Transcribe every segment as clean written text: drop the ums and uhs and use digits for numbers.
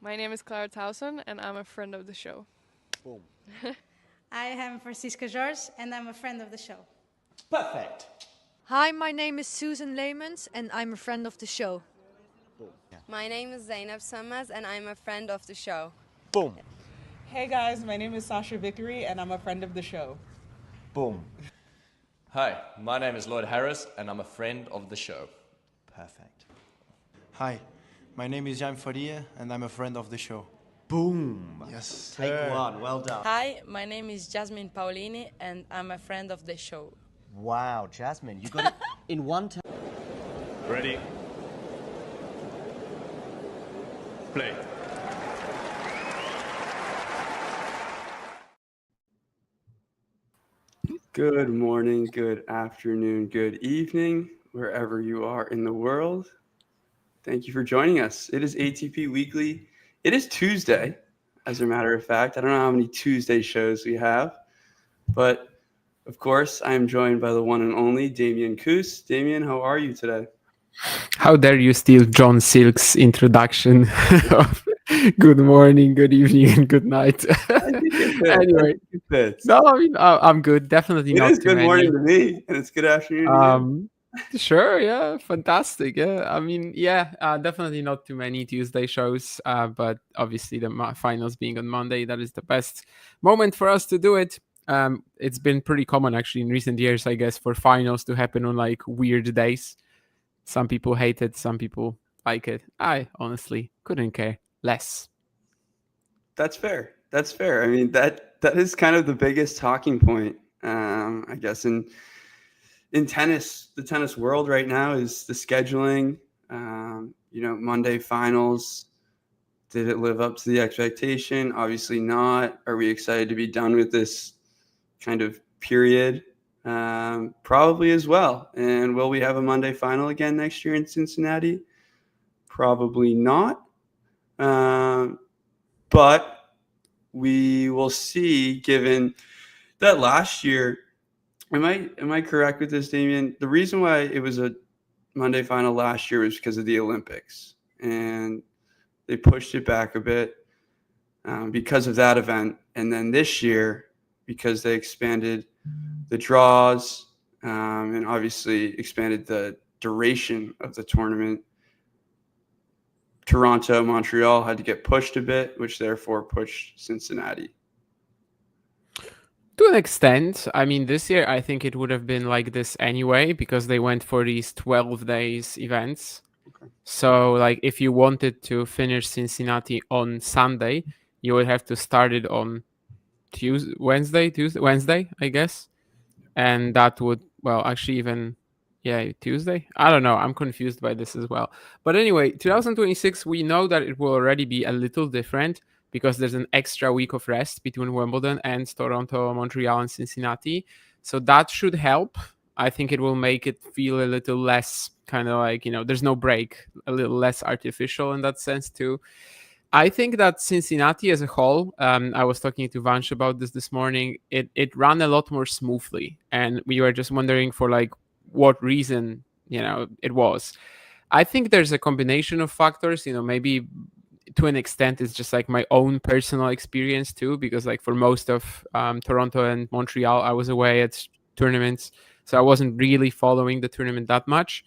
My name is Clara Towson, and I'm a friend of the show. Boom. I am Francisca George, and I'm a friend of the show. Perfect. Hi, my name is Susan Leemans, and I'm a friend of the show. Boom. Yeah. My name is Zainab Sammaz, and I'm a friend of the show. Boom. Hey guys, my name is Sasha Vickery, and I'm a friend of the show. Boom. Hi, my name is Lloyd Harris, and I'm a friend of the show. Perfect. Hi, my name is Jan Faria, and I'm a friend of the show. Boom. Yes. Take one. Well done. Hi, my name is Jasmine Paolini, and I'm a friend of the show. Wow, Jasmine, you got it in one time. Ready? Play. Good morning, good afternoon, good evening, wherever you are in the world. Thank you for joining us. It is ATP Weekly. It is Tuesday, as a matter of fact. I don't know how many Tuesday shows we have, but of course, I am joined by the one and only Damien Koos. Damien, how are you today? How dare you steal John Silk's introduction of good morning, good evening, and good night. Anyway, no, I mean, I'm good. Definitely not It is too good many. morning to me, and it's good afternoon to you. Sure, yeah, fantastic. Yeah, I mean, yeah, definitely not too many Tuesday shows, but obviously the finals being on Monday, that is the best moment for us to do it. It's been pretty common actually in recent years, I guess, for finals to happen on like weird days. Some people hate it, some people like it. I honestly couldn't care less. That's fair. That's fair. I mean, that is kind of the biggest talking point, I guess, in tennis, the tennis world right now is the scheduling. Monday finals. Did it live up to the expectation? Obviously not. Are we excited to be done with this kind of period? Probably as well. And will we have a Monday final again next year in Cincinnati? Probably not. But we will see, given that last year, am I correct with this, Damien? The reason why it was a Monday final last year was because of the Olympics, and they pushed it back a bit because of that event. And then this year, because they expanded the draws and obviously expanded the duration of the tournament, Toronto, Montreal had to get pushed a bit, which therefore pushed Cincinnati. To an extent, I mean, this year I think it would have been like this anyway because they went for these 12 days events. Okay. So, like, if you wanted to finish Cincinnati on Sunday, you would have to start it on Wednesday, I guess. And that would, well, actually even, Tuesday. I don't know. I'm confused by this as well. But anyway, 2026, we know that it will already be a little different because there's an extra week of rest between Wimbledon and Toronto, Montreal, and Cincinnati. So that should help. I think it will make it feel a little less kind of like, there's no break, a little less artificial in that sense too. I think that Cincinnati as a whole, I was talking to Vansh about this morning, it ran a lot more smoothly. And we were just wondering for like what reason, it was. I think there's a combination of factors, maybe to an extent it's just like my own personal experience too, because like for most of Toronto and Montreal, I was away at tournaments. So I wasn't really following the tournament that much.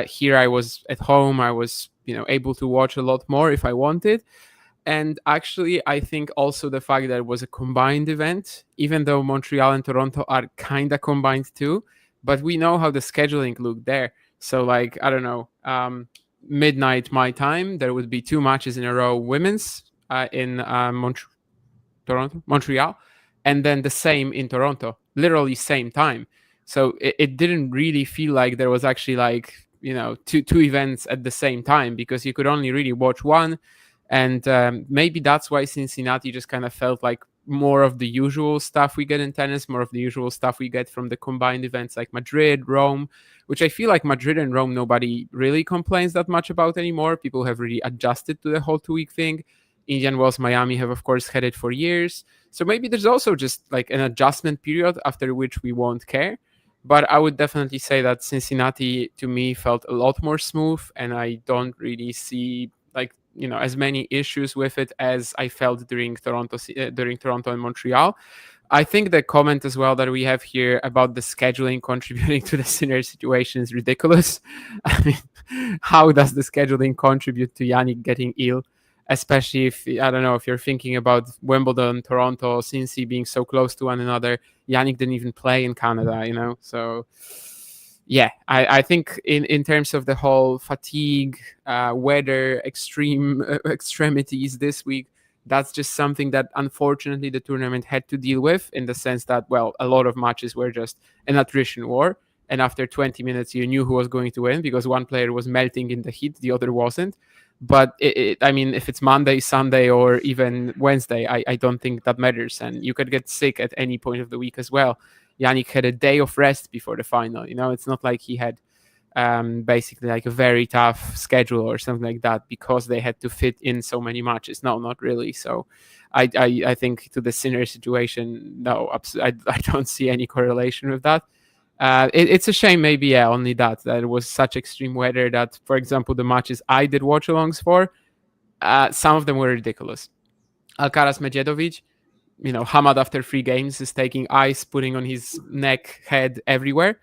Here I was at home. I was, able to watch a lot more if I wanted. And actually, I think also the fact that it was a combined event, even though Montreal and Toronto are kind of combined too, but we know how the scheduling looked there. So like, I don't know, midnight my time, there would be 2 matches in a row, women's in Montreal, and then the same in Toronto, literally same time. So it didn't really feel like there was actually like, two events at the same time because you could only really watch one. And maybe that's why Cincinnati just kind of felt like more of the usual stuff we get in tennis, more of the usual stuff we get from the combined events like Madrid, Rome, which I feel like Madrid and Rome, nobody really complains that much about anymore. People have really adjusted to the whole 2-week thing. Indian Wells, Miami have, of course, had it for years. So maybe there's also just like an adjustment period after which we won't care. But I would definitely say that Cincinnati, to me, felt a lot more smooth. And I don't really see like as many issues with it as I felt during Toronto and Montreal. I think the comment as well that we have here about the scheduling contributing to the Sinner situation is ridiculous. I mean, how does the scheduling contribute to Jannik getting ill? Especially if, I don't know, if you're thinking about Wimbledon, Toronto, Cincy being so close to one another. Jannik didn't even play in Canada, so yeah, I think in terms of the whole fatigue, weather, extremities this week, that's just something that unfortunately the tournament had to deal with, in the sense that, well, a lot of matches were just an attrition war. And after 20 minutes, you knew who was going to win because one player was melting in the heat, the other wasn't. But I mean, if it's Monday, Sunday, or even Wednesday, I don't think that matters. And you could get sick at any point of the week as well. Jannik had a day of rest before the final. It's not like he had basically like a very tough schedule or something like that because they had to fit in so many matches. No, not really. So I think to the Sinner situation, no, I don't see any correlation with that. It's a shame, maybe, only that it was such extreme weather that, for example, the matches I did watch alongs for, some of them were ridiculous. Alcaraz Medvedev, Hamad after 3 games is taking ice, putting on his neck, head, everywhere.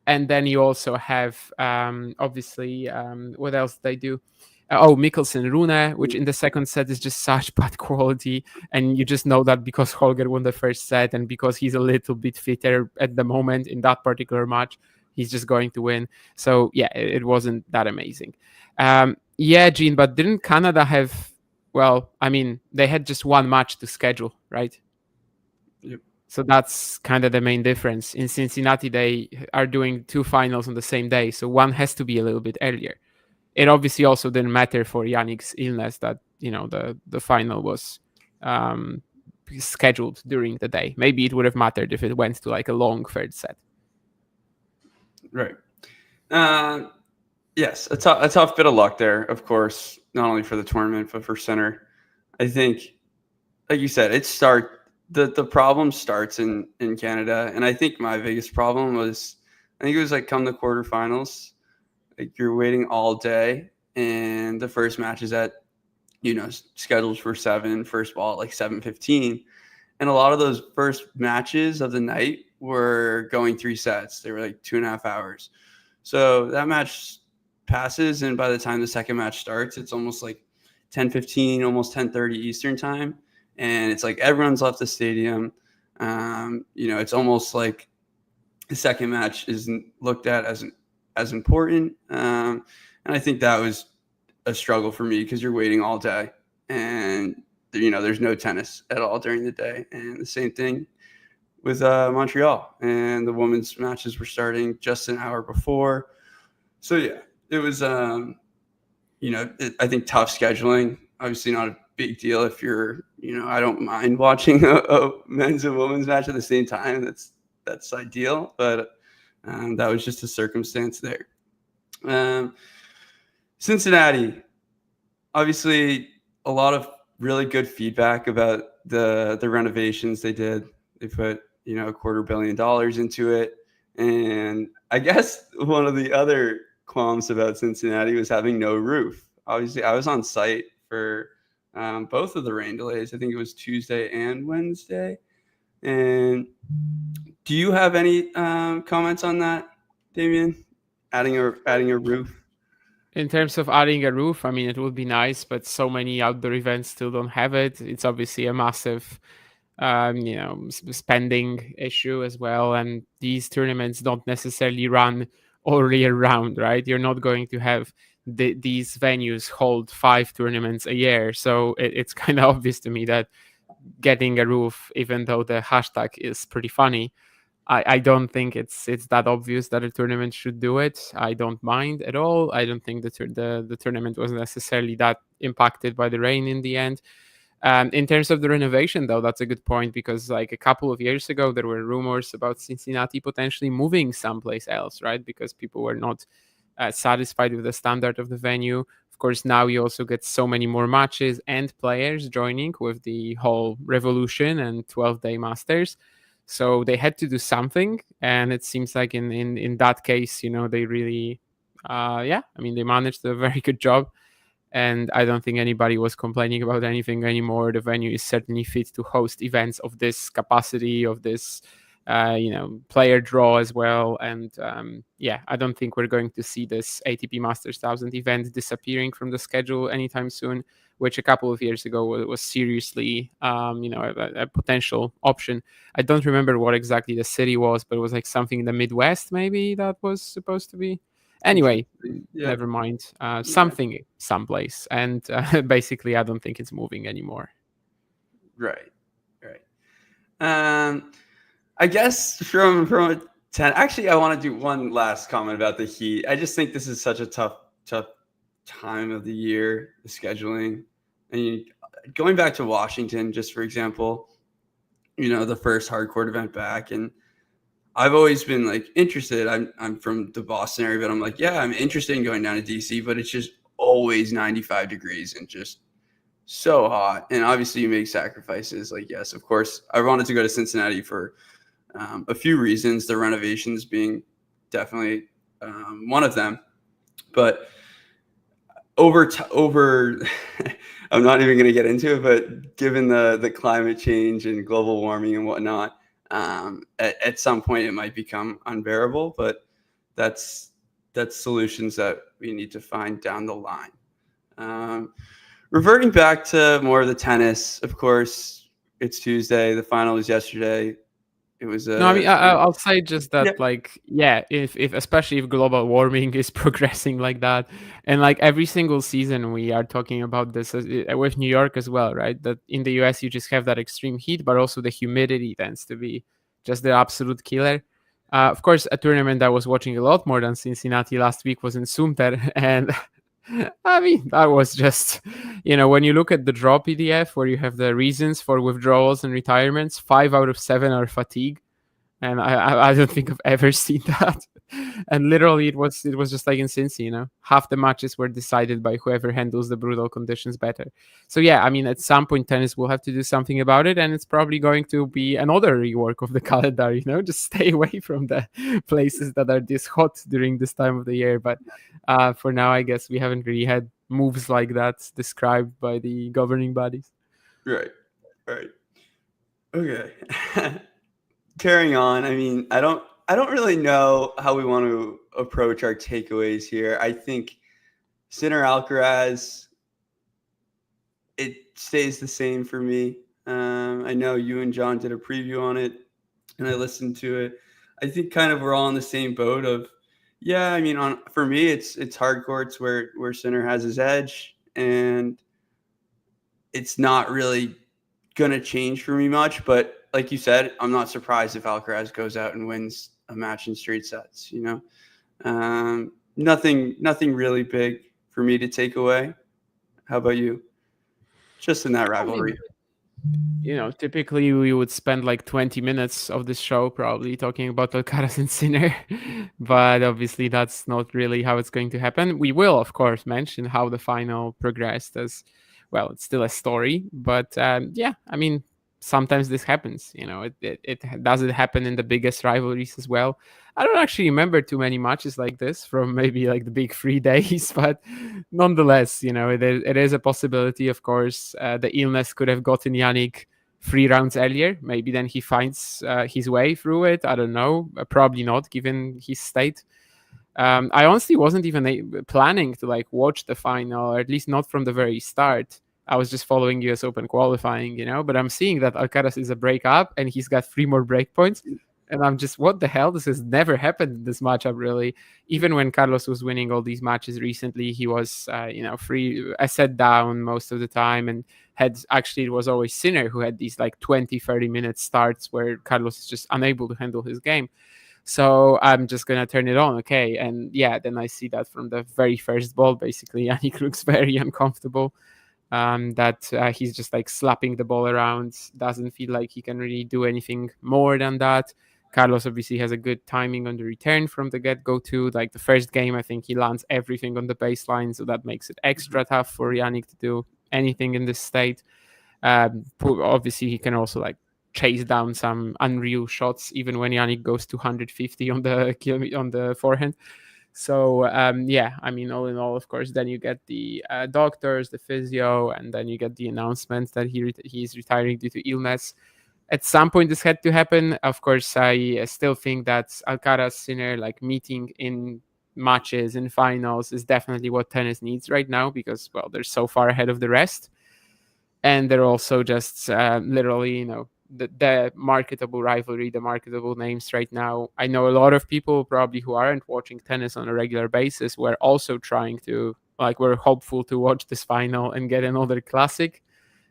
And then you also have, obviously, what else did they do? Mikkelsen Rune, which in the second set is just such bad quality. And you just know that because Holger won the first set and because he's a little bit fitter at the moment in that particular match, he's just going to win. So, yeah, it wasn't that amazing. Yeah, Gene, but didn't Canada have, well, I mean, they had just one match to schedule, right? Yep. So that's kind of the main difference. In Cincinnati, they are doing 2 finals on the same day. So one has to be a little bit earlier. It obviously also didn't matter for Jannik's illness that, the final was scheduled during the day. Maybe it would have mattered if it went to like a long third set. Right. Yes, a tough bit of luck there, of course, not only for the tournament, but for Sinner. I think, like you said, the problem starts in Canada. And I think my biggest problem was, I think it was like come the quarterfinals, like you're waiting all day and the first match is at, scheduled for 7, first ball at like 7:15. And a lot of those first matches of the night were going 3 sets. They were like 2.5 hours. So that match passes. And by the time the second match starts, it's almost like 10:15, almost 10:30 Eastern time. And it's like everyone's left the stadium. It's almost like the second match isn't looked at as important. And I think that was a struggle for me because you're waiting all day and, there's no tennis at all during the day. And the same thing with Montreal. And the women's matches were starting just an hour before. So, yeah, it was, I think tough scheduling. Obviously not a big deal if you're, I don't mind watching a men's and women's match at the same time. That's ideal, but that was just a circumstance there. Cincinnati, obviously a lot of really good feedback about the renovations they did. They put, $250 million into it. And I guess one of the other qualms about Cincinnati was having no roof. Obviously, I was on site for both of the rain delays. I think it was Tuesday and Wednesday. And do you have any comments on that, Damien? Adding a roof? In terms of adding a roof, I mean, it would be nice, but so many outdoor events still don't have it. It's obviously a massive, spending issue as well. And these tournaments don't necessarily run all year round, right? You're not going to have these venues hold 5 tournaments a year. So it's kind of obvious to me that getting a roof, even though the hashtag is pretty funny, I don't think it's that obvious that a tournament should do it. I don't mind at all. I don't think the tournament was necessarily that impacted by the rain in the end. In terms of the renovation, though, that's a good point because like a couple of years ago, there were rumors about Cincinnati potentially moving someplace else, right? Because people were not satisfied with the standard of the venue. Of course, now you also get so many more matches and players joining with the whole Revolution and 12-day Masters. So they had to do something, and it seems like in that case, they really, they managed a very good job. and I don't think anybody was complaining about anything anymore. The venue is certainly fit to host events of this capacity, of this player draw as well. And I don't think we're going to see this ATP Masters 1000 event disappearing from the schedule anytime soon, which a couple of years ago was seriously a potential option. I don't remember what exactly the city was, but it was like something in the Midwest maybe that was supposed to be. Anyway, never mind. Something someplace. And basically, I don't think it's moving anymore. Right. I guess from a 10, actually, I want to do one last comment about the Heat. I just think this is such a tough time of the year, the scheduling. And going back to Washington, just for example, the first hardcourt event back, and I've always been like interested. I'm from the Boston area, but I'm like, yeah, I'm interested in going down to DC, but it's just always 95 degrees and just so hot. And obviously you make sacrifices. Like, yes, of course, I wanted to go to Cincinnati for a few reasons, the renovations being definitely one of them. But over I'm not even going to get into it, but given the climate change and global warming and whatnot, at some point it might become unbearable, but that's solutions that we need to find down the line. Reverting back to more of the tennis, of course, it's Tuesday. The final was yesterday. It was I'll say just that, if especially if global warming is progressing like that, and like every single season we are talking about this with New York as well, right? That in the US you just have that extreme heat, but also the humidity tends to be just the absolute killer. Of course, a tournament I was watching a lot more than Cincinnati last week was in Sumter, and I mean, that was just, when you look at the draw PDF where you have the reasons for withdrawals and retirements, 5 out of 7 are fatigue. And I don't think I've ever seen that. And literally it was just like in Cincy, half the matches were decided by whoever handles the brutal conditions better. So yeah, I mean, at some point tennis will have to do something about it, and it's probably going to be another rework of the calendar, just stay away from the places that are this hot during this time of the year. But for now, I guess we haven't really had moves like that described by the governing bodies. Right. Okay. Carrying on, I mean, I don't really know how we want to approach our takeaways here. I think Sinner Alcaraz, it stays the same for me. I know you and John did a preview on it, and I listened to it. I think kind of we're all in the same boat of, yeah, I mean, for me, it's hard courts where Sinner has his edge, and it's not really going to change for me much, but like you said, I'm not surprised if Alcaraz goes out and wins a match in straight sets. Nothing really big for me to take away. How about you? Just in that rivalry. Typically we would spend like 20 minutes of this show probably talking about Alcaraz and Sinner, but obviously that's not really how it's going to happen. We will, of course, mention how the final progressed, as well. It's still a story, but I mean, sometimes this happens. It doesn't happen in the biggest rivalries as well. I don't actually remember too many matches like this from maybe like the big 3 days, but nonetheless, it is a possibility. Of course, the illness could have gotten Yannick 3 rounds earlier. Maybe then he finds his way through it. I don't know. Probably not, given his state. I honestly wasn't even planning to like watch the final, or at least not from the very start. I was just following US Open qualifying, but I'm seeing that Alcaraz is a break up and he's got 3 more break points. And I'm just, what the hell? This has never happened in this matchup, really. Even when Carlos was winning all these matches recently, he was, free, a set down most of the time. And it was always Sinner who had these like 20, 30-minute starts where Carlos is just unable to handle his game. So I'm just going to turn it on. Okay. And yeah, then I see that from the very first ball, basically, Yannick looks very uncomfortable. That he's just like slapping the ball around, doesn't feel like he can really do anything more than that. Carlos obviously has a good timing on the return from the get-go too. Like the first game, I think he lands everything on the baseline, so that makes it extra tough for Yannick to do anything in this state. Obviously, he can also like chase down some unreal shots, even when Yannick goes to 150 on the forehand. So yeah, I mean, all in all, of course, then you get the doctors, the physio, and then you get the announcement that he's retiring due to illness. At some point, this had to happen. Of course, I still think that Alcaraz Sinner, like meeting in matches in finals, is definitely what tennis needs right now because, well, they're so far ahead of the rest, and they're also just literally, the marketable rivalry, the marketable names right now. I know a lot of people probably who aren't watching tennis on a regular basis were also trying to, were hopeful to watch this final and get another classic.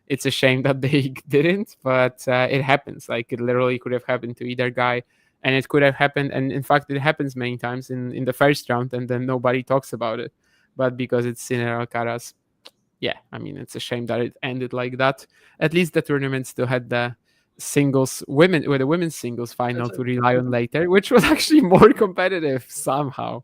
It's a shame that they didn't, but it happens. Like, it literally could have happened to either guy, and it could have happened. And in fact, it happens many times in the first round, and then nobody talks about it. But because it's Sinner Alcaraz, yeah, I mean, it's a shame that it ended like that. At least the tournament still had the women's singles final to rely on later, which was actually more competitive somehow.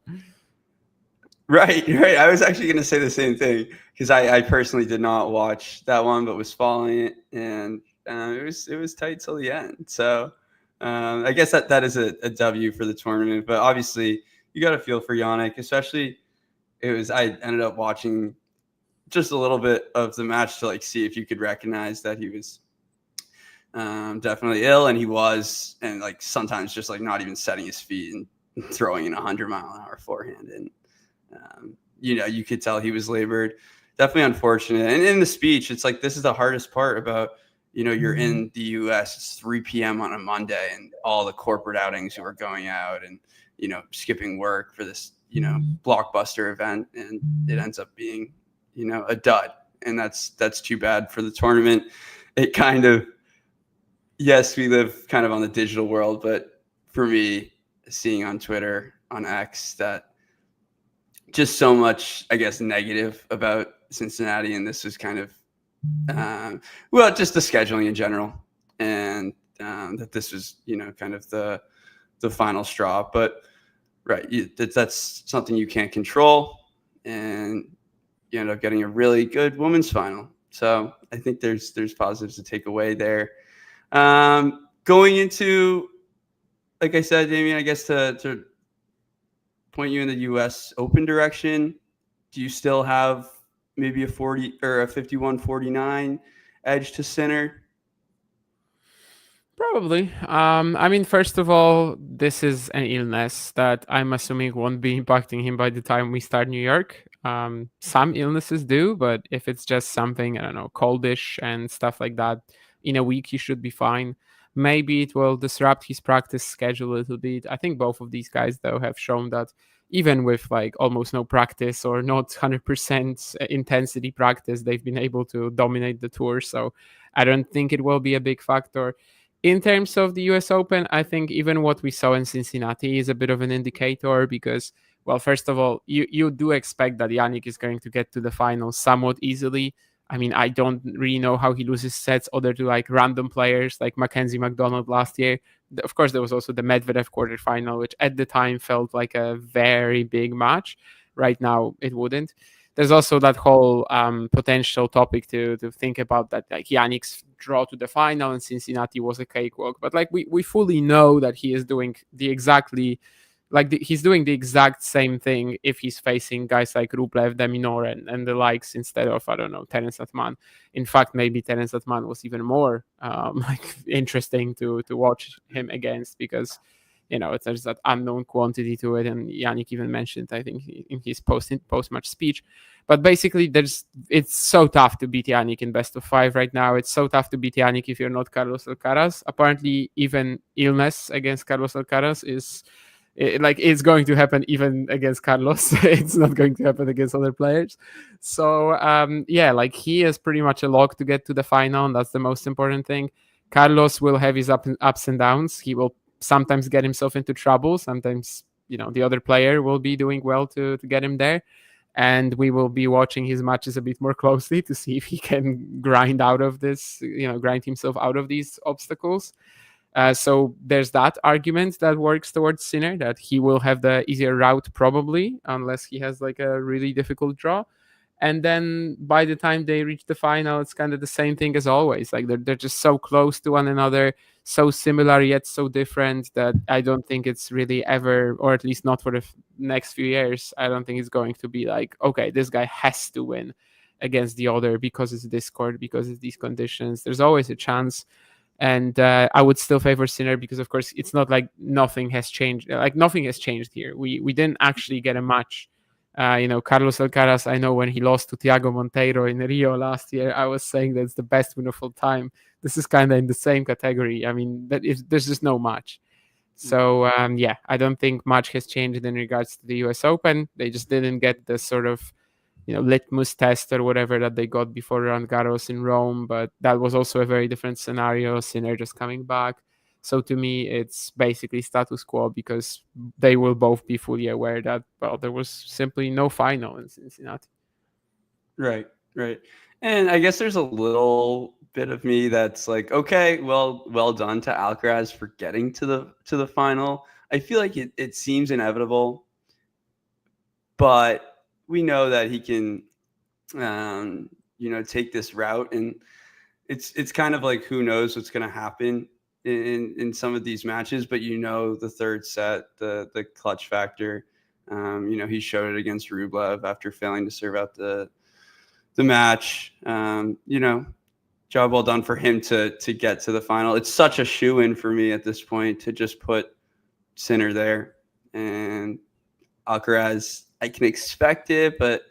Right. I was actually going to say the same thing because I personally did not watch that one, but was following it, and it was tight till the end. So I guess that is a W for the tournament. But obviously, you got to feel for Yannick, especially I ended up watching just a little bit of the match to see if you could recognize that he was definitely ill, and he was, and sometimes just not even setting his feet and throwing in 100-mile-an-hour forehand, and you could tell he was labored. Definitely unfortunate. And in the speech, it's this is the hardest part about, you're in the US, it's 3 p.m. on a Monday, and all the corporate outings who are going out and, skipping work for this, blockbuster event. And it ends up being, a dud. And that's too bad for the tournament. It kind of, yes, we live kind of on the digital world, but for me, seeing on Twitter, on X, that just so much, I guess, negative about Cincinnati, and this was kind of, just the scheduling in general, and that this was, kind of the final straw. But right, that's something you can't control, and you end up getting a really good women's final. So I think there's positives to take away there. Going into, like I said, Damien, I guess to point you in the U.S. Open direction, do you still have maybe a 40 or a 51-49 edge to Sinner? Probably. I mean, first of all, this is an illness that I'm assuming won't be impacting him by the time we start New York. Some illnesses do, but if it's just something, I don't know, coldish and stuff like that, in a week he should be fine. Maybe it will disrupt his practice schedule a little bit. I think both of these guys, though, have shown that even with almost no practice or not 100% intensity practice, they've been able to dominate the tour. So I don't think it will be a big factor. In terms of the US Open, I think even what we saw in Cincinnati is a bit of an indicator because, well, first of all, you do expect that Yannick is going to get to the finals somewhat easily. I mean, I don't really know how he loses sets other to random players like Mackenzie McDonald last year. Of course, there was also the Medvedev quarterfinal, which at the time felt like a very big match. Right now, it wouldn't. There's also that whole potential topic to think about, that Yannick's draw to the final in Cincinnati was a cakewalk. But we fully know that he is doing he's doing the exact same thing if he's facing guys like Rublev, Deminor, and the likes instead of, I don't know, Terence Atmane. In fact, maybe Terence Atmane was even more interesting to watch him against because, there's that unknown quantity to it. And Yannick even mentioned, I think, in his post-match speech. But basically, it's so tough to beat Yannick in best of 5 right now. It's so tough to beat Yannick if you're not Carlos Alcaraz. Apparently, even illness against Carlos Alcaraz it's going to happen even against Carlos. It's not going to happen against other players. So he is pretty much a lock to get to the final, and that's the most important thing. Carlos will have his ups and downs. He will sometimes get himself into trouble. Sometimes, the other player will be doing well to get him there. And we will be watching his matches a bit more closely to see if he can grind himself out of these obstacles. So there's that argument that works towards Sinner, that he will have the easier route probably, unless he has a really difficult draw. And then by the time they reach the final, it's kind of the same thing as always. They're just so close to one another. so similar yet so different that I don't think it's really ever, or at least not for the next few years, I don't think it's going to be like, okay, this guy has to win against the other because it's this court, because it's these conditions. There's always a chance. And I would still favor Sinner because, of course, it's not like nothing has changed. Like nothing has changed here. We didn't actually get a match. Carlos Alcaraz, I know when he lost to Thiago Monteiro in Rio last year, I was saying that it's the best win of all time. This is kind of in the same category. I mean, there's just no match. So, I don't think much has changed in regards to the US Open. They just didn't get the sort of, litmus test or whatever that they got before Roland Garros in Rome. But that was also a very different scenario. Sinner just coming back. So to me, it's basically status quo because they will both be fully aware that, well, there was simply no final in Cincinnati. Right. And I guess there's a little bit of me that's like, okay, well done to Alcaraz for getting to the final. I feel like it seems inevitable, but we know that he can, take this route, and it's kind of like who knows what's going to happen in some of these matches, but the third set, the clutch factor, he showed it against Rublev after failing to serve out the match. Job well done for him to get to the final. It's such a shoe-in for me at this point to just put Sinner there, and Alcaraz, I can expect it, but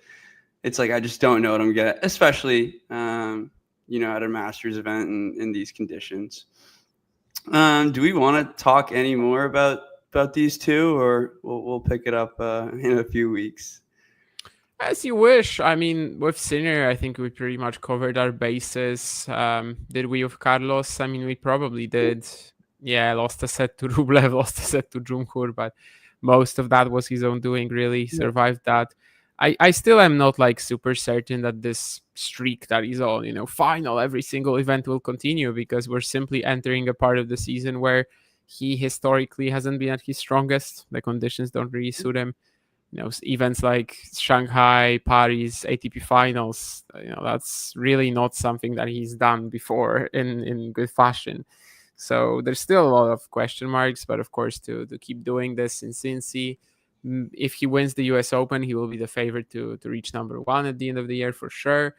it's like I just don't know what I'm getting, especially at a Masters event in these conditions. Do we want to talk any more about these two, or we'll pick it up in a few weeks? As you wish. I mean, with Sinner, I think we pretty much covered our bases. Did we with Carlos? I mean, we probably did. Yeah, lost a set to Rublev, lost a set to Dzumhur, but most of that was his own doing, really. Survived that. I still am not like super certain that this streak that is on, final every single event will continue, because we're simply entering a part of the season where he historically hasn't been at his strongest. The conditions don't really suit him. Events like Shanghai, Paris, ATP finals, that's really not something that he's done before in good fashion. So there's still a lot of question marks, but of course to keep doing this in Cincy, if he wins the US Open, he will be the favorite to reach number one at the end of the year for sure.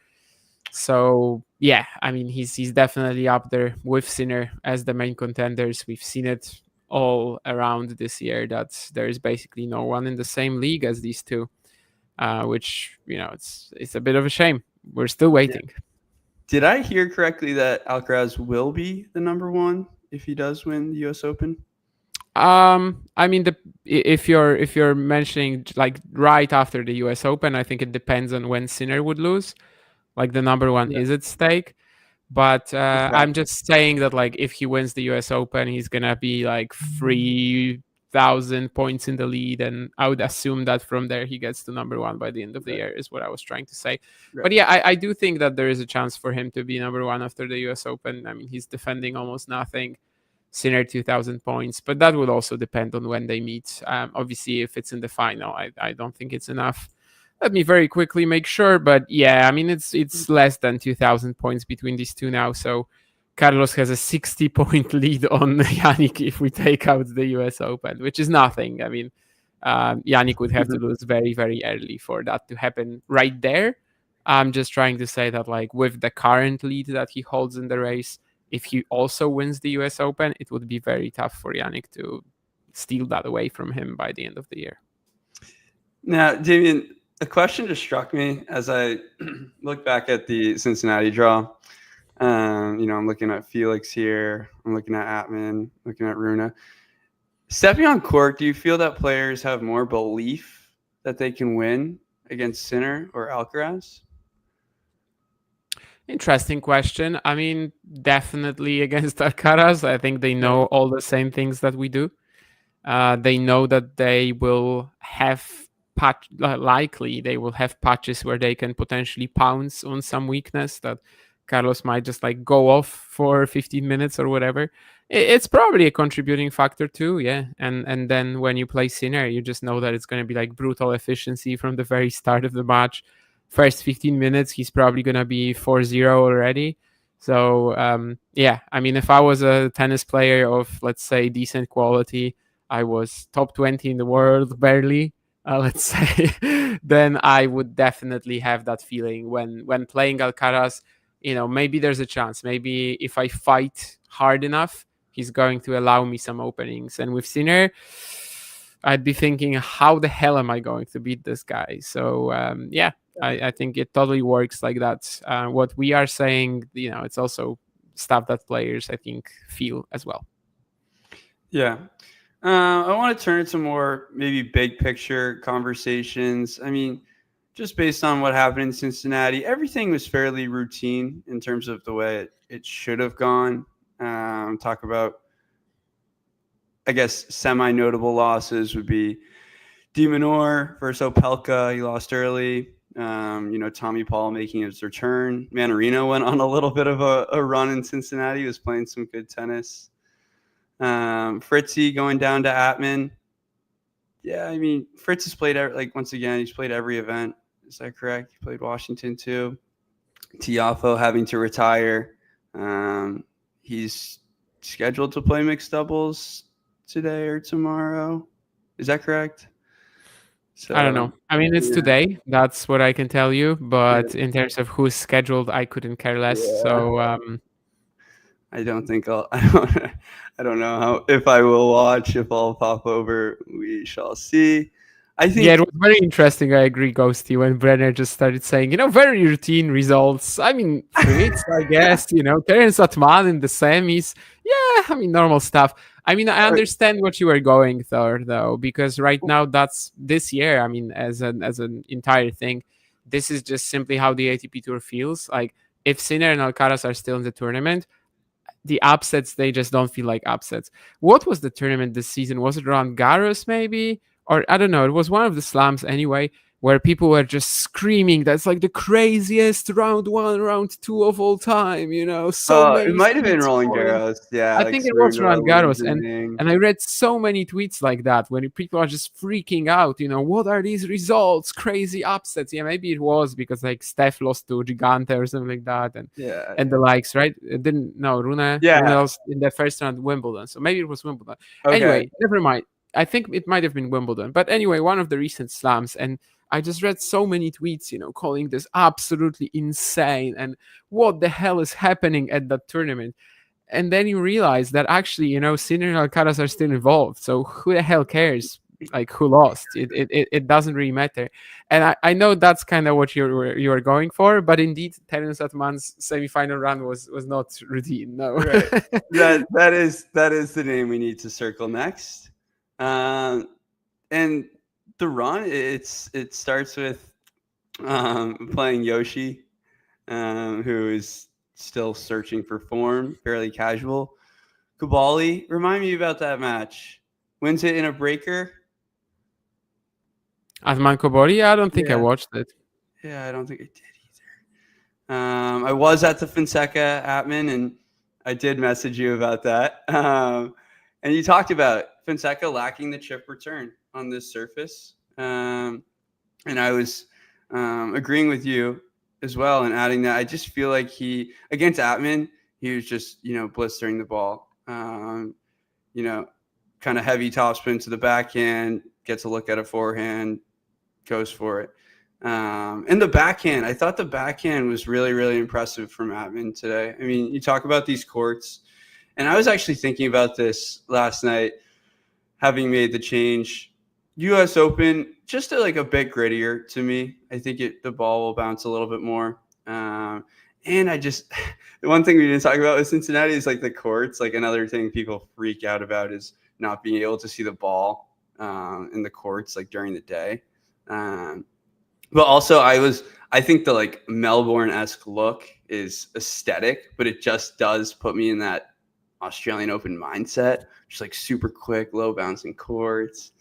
So yeah, I mean, he's definitely up there with Sinner as the main contenders. We've seen it all around this year that there is basically no one in the same league as these two, which it's a bit of a shame. We're still waiting. Yeah. Did I hear correctly that Alcaraz will be the number one if he does win the US Open? I mean, if you're mentioning like right after the US Open, I think it depends on when Sinner would lose. Like the number one is at stake. But I'm just saying that like if he wins the US Open, he's gonna be like 3,000 points in the lead, and I would assume that from there he gets to number one by the end of the year, is what I was trying to say. But yeah, I do think that there is a chance for him to be number one after the US Open. I mean, he's defending almost nothing. Sinner 2,000 points, but that will also depend on when they meet. Obviously, if it's in the final, I don't think it's enough. Let me very quickly make sure, but yeah, I mean, it's less than 2,000 points between these two now. So Carlos has a 60-point lead on Jannik if we take out the US Open, which is nothing. I mean, Jannik would have to lose very, very early for that to happen right there. I'm just trying to say that like with the current lead that he holds in the race, if he also wins the US Open, it would be very tough for Jannik to steal that away from him by the end of the year. Now, Damien, a question just struck me as I look back at the Cincinnati draw. I'm looking at Felix here. I'm looking at Atmane, looking at Rune. Stepping on court, do you feel that players have more belief that they can win against Sinner or Alcaraz? Interesting question. I mean, definitely against Alcaraz. I think they know all the same things that we do. They know that they will have likely they will have patches where they can potentially pounce on some weakness that Carlos might just like go off for 15 minutes or whatever. It's probably a contributing factor too, yeah. And then when you play Sinner, you just know that it's going to be like brutal efficiency from the very start of the match. First 15 minutes, he's probably going to be 4-0 already. So yeah, I mean, if I was a tennis player of, let's say, decent quality, I was top 20 in the world, barely, let's say, then I would definitely have that feeling when playing Alcaraz. Maybe there's a chance. Maybe if I fight hard enough, he's going to allow me some openings. And with Sinner, I'd be thinking, how the hell am I going to beat this guy? So yeah, I think it totally works like that. What we are saying, it's also stuff that players, I think, feel as well. Yeah. I want to turn to more maybe big picture conversations. I mean, just based on what happened in Cincinnati, everything was fairly routine in terms of the way it should have gone. Talk about, I guess, semi-notable losses would be De Minaur versus Opelka. He lost early. Tommy Paul making his return. Manarino went on a little bit of a run in Cincinnati. He was playing some good tennis. Fritzy going down to Atmane. Yeah, I mean, Fritz has played, once again, he's played every event. Is that correct? He played Washington too. Tiafoe having to retire. He's scheduled to play mixed doubles today or tomorrow. Is that correct? So, I don't know. I mean, it's today. That's what I can tell you. But in terms of who's scheduled, I couldn't care less. Yeah. So I don't think I don't know if I will watch. If I'll pop over, we shall see. I think. Yeah, it was very interesting. I agree, Ghosty, when Brenner just started saying, very routine results. I mean, Fritz, I guess, Terence Atman in the semis. Yeah, I mean, normal stuff. I mean, I understand what you were going through, though, because right now that's this year. I mean, as an entire thing, this is just simply how the ATP Tour feels. Like, if Sinner and Alcaraz are still in the tournament, the upsets, they just don't feel like upsets. What was the tournament this season? Was it Roland Garros, maybe? Or I don't know, it was one of the slams anyway, where people were just screaming, that's like the craziest round 1, round 2 of all time, so it might have been Roland Garros. Yeah, I think it was Roland Garros, and I read so many tweets like that when people are just freaking out, what are these results, crazy upsets? Yeah, maybe it was because like Steph lost to Gigante or something like that, and the likes, right? It didn't, no, Rune lost in the first round Wimbledon, so maybe it was Wimbledon. Okay. Anyway, never mind. I think it might have been Wimbledon. But anyway, one of the recent slams. And I just read so many tweets, calling this absolutely insane. And what the hell is happening at that tournament? And then you realize that actually, Sinner and Alcaraz are still involved. So who the hell cares? Like, who lost? It doesn't really matter. And I know that's kind of what you were going for. But indeed, Terence Atman's semifinal run was not routine. No. Right. that is the name we need to circle next. And the run, it starts with playing Yoshi, who is still searching for form, fairly casual. Kubali, remind me about that match. Wins it in a breaker. Atman Kubali? I don't think I watched it. Yeah, I don't think I did either. I was at the Fonseca Atmane, and I did message you about that. And you talked about Fonseca lacking the chip return on this surface. And I was agreeing with you as well and adding that I just feel like against Atmane, he was just, blistering the ball. Kind of heavy topspin to the backhand, gets a look at a forehand, goes for it. And the backhand, I thought the backhand was really, really impressive from Atmane today. I mean, you talk about these courts, and I was actually thinking about this last night, having made the change. U.S. Open, just a bit grittier to me. I think the ball will bounce a little bit more. And the one thing we didn't talk about with Cincinnati is the courts. Another thing people freak out about is not being able to see the ball in the courts during the day. But also I think the Melbourne-esque look is aesthetic, but it just does put me in that Australian Open mindset, just super quick, low bouncing courts.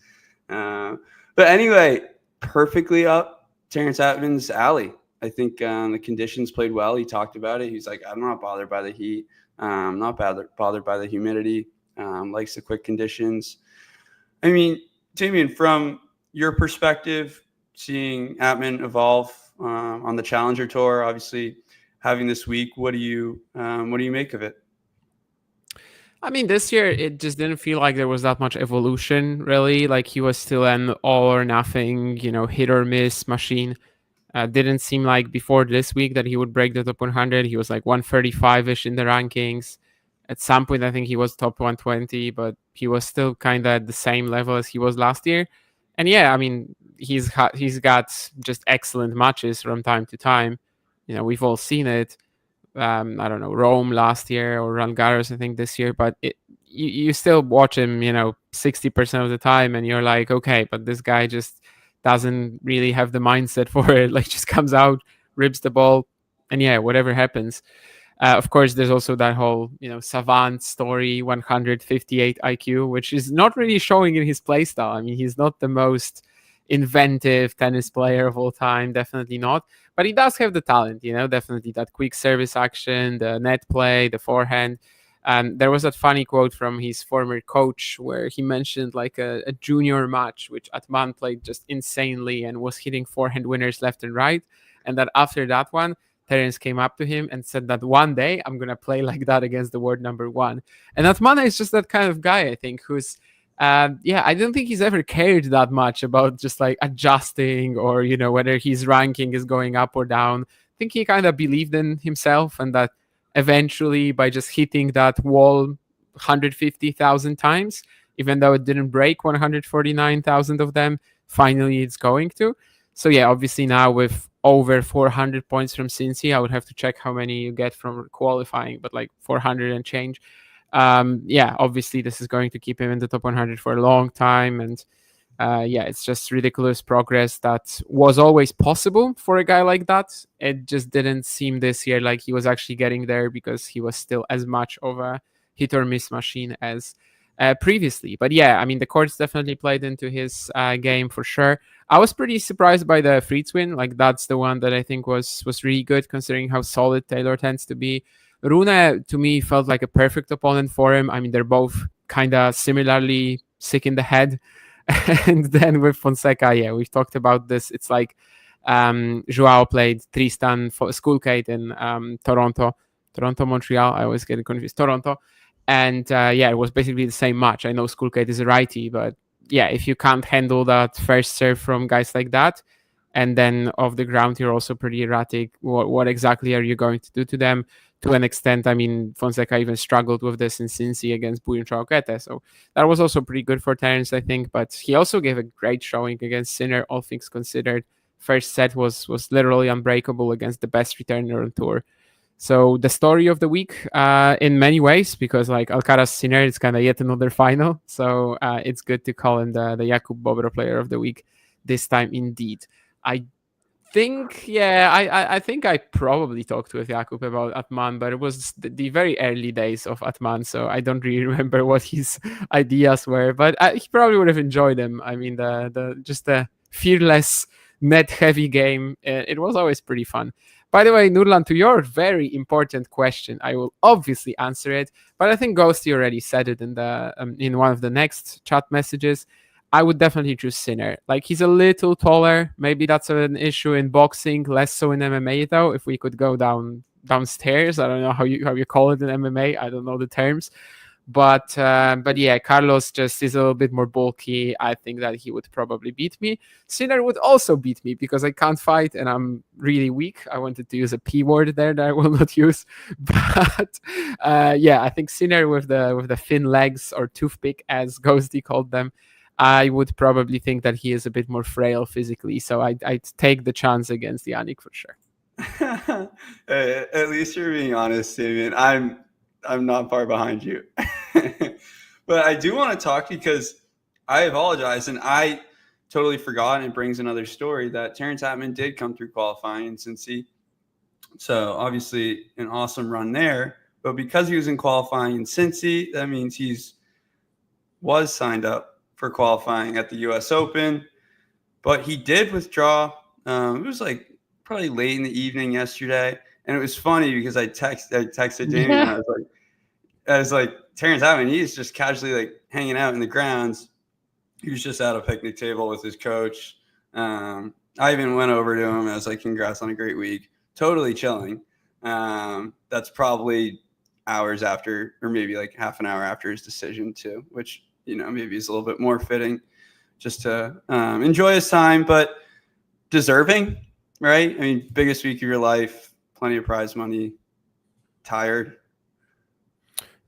But anyway, perfectly up Terence Atman's alley. I think the conditions played well. He talked about it. He's like, I'm not bothered by the heat. I'm not bothered by the humidity. Likes the quick conditions. I mean, Damien, from your perspective, seeing Atmane evolve on the Challenger Tour, obviously having this week. What do you make of it? I mean, this year it just didn't feel like there was that much evolution, really. Like he was still an all or nothing, hit or miss machine. Didn't seem like before this week that he would break the top 100. He was like 135-ish in the rankings. At some point, I think he was top 120, but he was still kind of at the same level as he was last year. And yeah, I mean, he's got just excellent matches from time to time. We've all seen it. I don't know, Rome last year or Roland Garros, I think this year, but you still watch him, 60% of the time, and you're like, okay, but this guy just doesn't really have the mindset for it. Like, just comes out, rips the ball, and yeah, whatever happens. Of course, there's also that whole, savant story, 158 IQ, which is not really showing in his play style. I mean, he's not the most inventive tennis player of all time, definitely not. But he does have the talent, definitely that quick service action, the net play, the forehand. There was that funny quote from his former coach where he mentioned like a junior match, which Atmane played just insanely and was hitting forehand winners left and right. And that after that one, Terence came up to him and said that one day I'm going to play like that against the world number one. And Atmane is just that kind of guy, I think, who's I don't think he's ever cared that much about just like adjusting or, whether his ranking is going up or down. I think he kind of believed in himself, and that eventually by just hitting that wall 150,000 times, even though it didn't break 149,000 of them, finally it's going to. So yeah, obviously now with over 400 points from Cincy, I would have to check how many you get from qualifying, but like 400 and change. Obviously this is going to keep him in the top 100 for a long time. And it's just ridiculous progress that was always possible for a guy like that. It just didn't seem this year like he was actually getting there because he was still as much of a hit or miss machine as previously. But yeah, I mean, the courts definitely played into his game for sure. I was pretty surprised by the Fritz win. Like, that's the one that I think was really good considering how solid Taylor tends to be. Rune, to me, felt like a perfect opponent for him. I mean, they're both kind of similarly sick in the head. And then with Fonseca, yeah, we've talked about this. It's like Joao played Tristan Schoolkate in Toronto, Montreal. I always get confused. Toronto. And it was basically the same match. I know Schoolkate is a righty, but yeah, if you can't handle that first serve from guys like that, and then off the ground, you're also pretty erratic. What exactly are you going to do to them? To an extent, I mean, Fonseca even struggled with this in Cincy against Buyukete. So that was also pretty good for Terence, I think. But he also gave a great showing against Sinner, all things considered. First set was literally unbreakable against the best returner on tour. So the story of the week in many ways, because like Alcaraz Sinner is kind of yet another final. So it's good to call him the Jakub Bobro player of the week this time indeed. I think I probably talked with Jakub about Atmane, but it was the very early days of Atmane, so I don't really remember what his ideas were, but he probably would have enjoyed them. I mean, the fearless net heavy game, it was always pretty fun. By the way, Nurlan, to your very important question, I will obviously answer it, but I think Ghosty already said it in one of the next chat messages. I would definitely choose Sinner. Like, he's a little taller. Maybe that's an issue in boxing, less so in MMA though. If we could go downstairs, I don't know how you call it in MMA. I don't know the terms, but yeah, Carlos just is a little bit more bulky. I think that he would probably beat me. Sinner would also beat me because I can't fight and I'm really weak. I wanted to use a P word there that I will not use, but I think Sinner with the thin legs, or toothpick as Ghosty called them. I would probably think that he is a bit more frail physically, so I'd take the chance against Yannick for sure. At least you're being honest, Damien. I'm not far behind you. But I do want to talk because I apologize, and I totally forgot, and it brings another story that Terence Atmane did come through qualifying in Cincy. So obviously an awesome run there. But because he was in qualifying in Cincy, that means was signed up for qualifying at the U.S. Open, but he did withdraw. It was like probably late in the evening yesterday, and it was funny because I texted Damien. And I was like, Terence Atmane, he's just casually like hanging out in the grounds. He was just at a picnic table with his coach. I even went over to him. I was like, congrats on a great week. Totally chilling. That's probably hours after, or maybe like half an hour after his decision too, which, maybe is a little bit more fitting just to enjoy his time, but deserving, right? I mean, biggest week of your life, plenty of prize money, tired.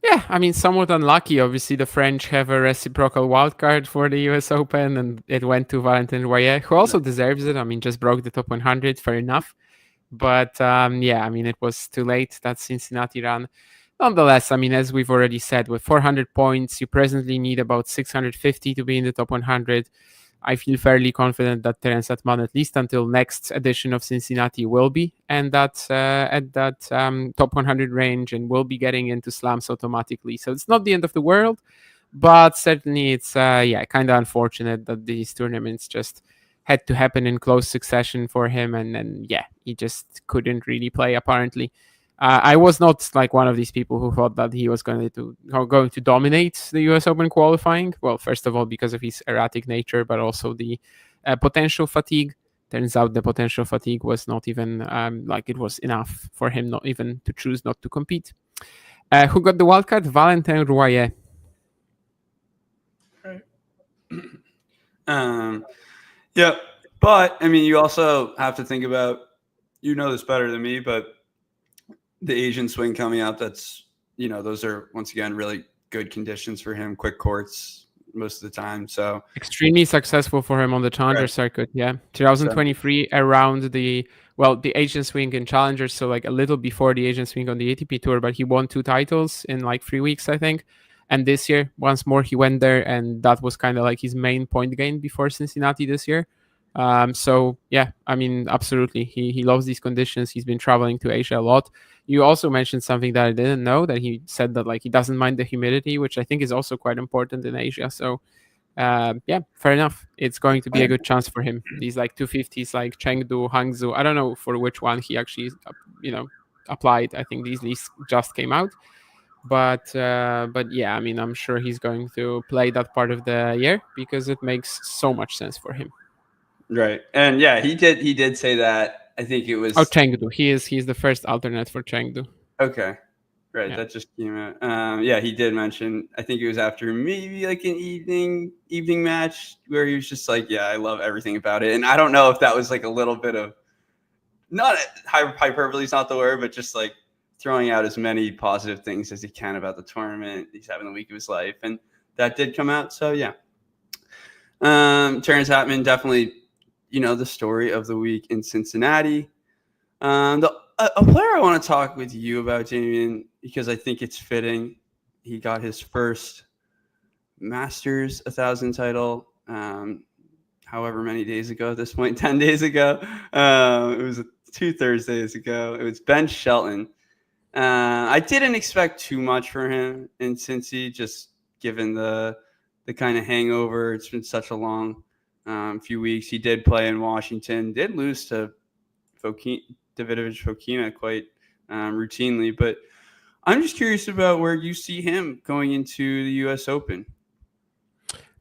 Yeah, I mean, somewhat unlucky. Obviously, the French have a reciprocal wildcard for the US Open, and it went to Valentin Royer, who also deserves it. I mean, just broke the top 100, fair enough. But yeah, I mean, it was too late, that Cincinnati run. Nonetheless, I mean, as we've already said, with 400 points, you presently need about 650 to be in the top 100. I feel fairly confident that Terence Atmane, at least until next edition of Cincinnati, will be and that at that top 100 range and will be getting into slams automatically. So it's not the end of the world, but certainly it's kind of unfortunate that these tournaments just had to happen in close succession for him, and then he just couldn't really play apparently. I was not like one of these people who thought that he was going to dominate the US Open qualifying. Well, first of all, because of his erratic nature, but also the potential fatigue. Turns out the potential fatigue was not even it was enough for him not even to choose not to compete. Who got the wildcard? Valentin Royer. Yeah, but I mean, you also have to think about, this better than me, but the Asian swing coming up, that's, those are once again really good conditions for him, quick courts most of the time. So extremely successful for him on the Challenger circuit. Yeah, 2023 around the Asian swing and Challenger, so like a little before the Asian swing on the ATP tour, but he won 2 titles in like 3 weeks, I think. And this year, once more, he went there, and that was kind of like his main point gain before Cincinnati this year. So yeah, I mean, absolutely, he loves these conditions. He's been traveling to Asia a lot. You also mentioned something that I didn't know, that he said that like he doesn't mind the humidity, which I think is also quite important in Asia. So yeah, fair enough. It's going to be a good chance for him. These like 250s like Chengdu, Hangzhou. I don't know for which one he actually applied. I think these lists just came out. But yeah, I mean, I'm sure he's going to play that part of the year because it makes so much sense for him. Right. And yeah, he did say that. I think it was Chengdu. He's the first alternate for Chengdu. Okay. Right. Yeah. That just came out. Yeah, he did mention, I think it was after maybe like an evening match where he was just like, yeah, I love everything about it. And I don't know if that was like a little bit of, not hyperbole is not the word, but just like throwing out as many positive things as he can about the tournament. He's having the week of his life, and that did come out. So yeah, Terence Atmane, definitely, the story of the week in Cincinnati. A player I want to talk with you about, Damien, because I think it's fitting. He got his first Masters 1000 title, however many days ago at this point, 10 days ago. It was 2 Thursdays ago. It was Ben Shelton. I didn't expect too much for him in Cincy, just given the kind of hangover. It's been such a long few weeks. He did play in Washington, did lose to Davidovich Fokina quite routinely, but I'm just curious about where you see him going into the US Open.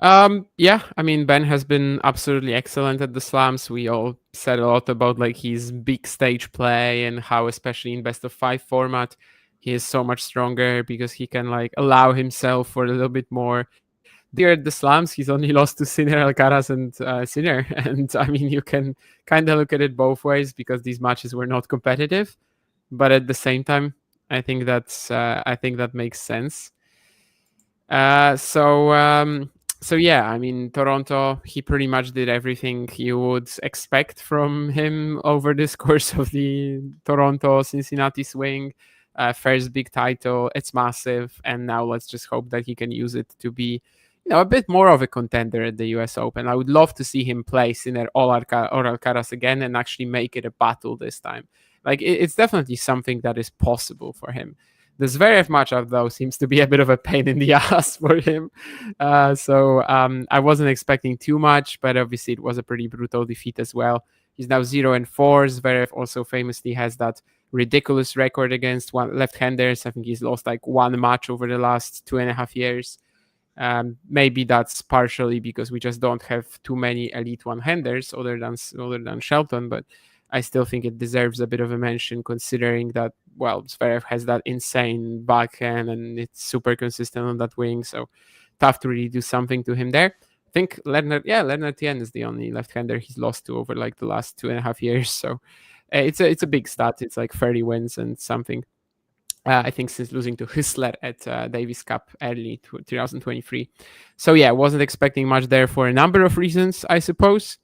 Yeah, I mean, Ben has been absolutely excellent at the slams. We all said a lot about like his big stage play and how, especially in best of 5 format, he is so much stronger because he can like allow himself for a little bit more. There at the slams, he's only lost to Sinner, Alcaraz, and Sinner. And I mean, you can kind of look at it both ways because these matches were not competitive, but at the same time, I think that makes sense. So yeah, I mean, Toronto, he pretty much did everything you would expect from him over this course of the Toronto-Cincinnati swing. First big title, it's massive, and now let's just hope that he can use it to be, a bit more of a contender at the US Open. I would love to see him play Sinner or Alcaraz again and actually make it a battle this time. Like, it's definitely something that is possible for him. The Zverev matchup, though, seems to be a bit of a pain in the ass for him. So I wasn't expecting too much, but obviously it was a pretty brutal defeat as well. He's now 0-4. Zverev also famously has that ridiculous record against left-handers. I think he's lost like 1 match over the last 2.5 years. Maybe that's partially because we just don't have too many elite one-handers other than Shelton, but I still think it deserves a bit of a mention considering that well, Zverev has that insane backhand and it's super consistent on that wing. So tough to really do something to him there. I think Leonard Tien is the only left-hander he's lost to over like the last 2.5 years. So it's a big stat. It's like 30 wins and something. I think since losing to Hüsler at Davis Cup early 2023. So yeah, wasn't expecting much there for a number of reasons, I suppose.